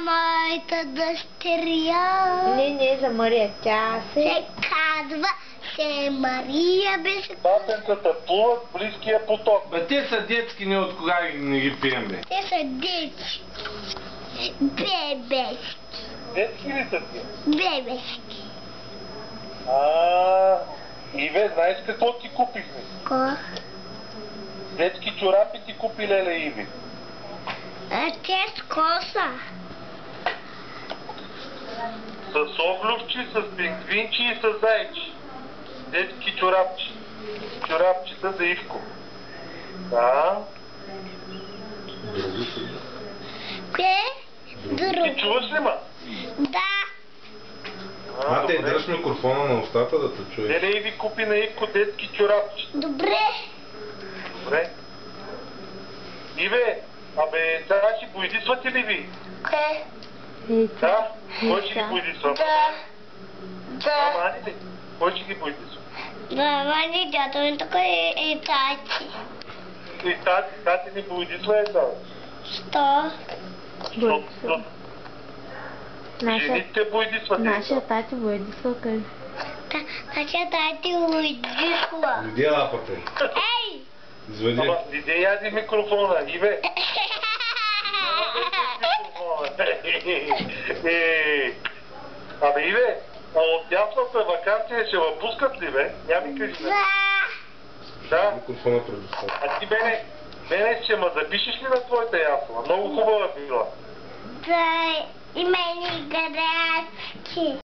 Моята дъщеря. Не, за Мария. Тя се казва Мария беше. Папенцата плуват в близкия поток. Бе, те са детски, ние от кога не ги пием, бе? Те са детски. Бебешки. Детски ли са ти? Бебешки. Иве, знаеш какво ти купихме? Ко? Детски чорапи ти купи леле Иви. Те с коса. С оглювчи, с пингвинчи и с зайчи. Детски чорапчи. Чорапчета за Ивко. Да. Кое? Друго. Ти чуваш ли ма? Да. Те дръж микрофона на устата да те чуеш. Леле Иви купи на Ивко детски чорапчи. Добре. Добре. Иве, сега ще боядисвате ли ви? Кое? Да? Кой ще ги боядисва? Да. Мамани ли? Кой ще ги боядисва? Да, мани дядо ми тук и тати. И тати ни боядисва е това. Що? Жените боядисват. Нашия тати боядисва къде? Нашия тати уйдисва. Видя лапата. Ей! Извади. Ама, иде яди микрофона, Иве. Абе, Иве, от дясната вакансия ще ва пускат ли, бе? Я ми кажи, бе. Да. Микрофона предоставя. А ти, мене, ще ме запишеш ли на твоята ясла? Много хубава била. Да, и мени градски.